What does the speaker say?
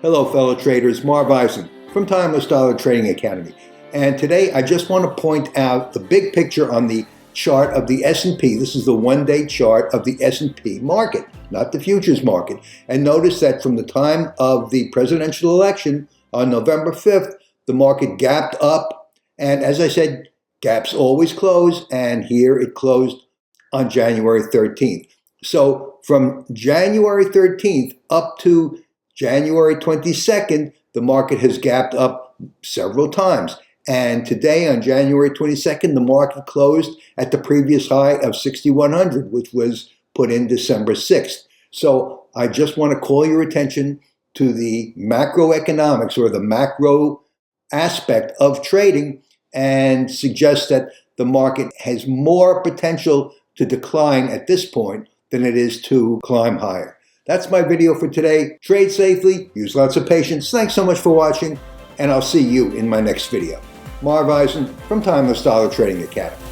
Hello fellow traders, Marv Eisen from Timeless Dollar Trading Academy. And today I just want to point out the big picture on the chart of the S&P. This is the one-day chart of the S&P market, not the futures market. And notice that from the time of the presidential election on November 5th, the market gapped up. And as I said, gaps always close, and here it closed on January 13th. So from January 13th up to January 22nd, the market has gapped up several times. And today on January 22nd, the market closed at the previous high of 6,100, which was put in December 6th. So I just want to call your attention to the macroeconomics or the macro aspect of trading and suggest that the market has more potential to decline at this point than it is to climb higher. That's my video for today. Trade safely, use lots of patience. Thanks so much for watching, and I'll see you in my next video. Marv Eisen from Timeless Dollar Trading Academy.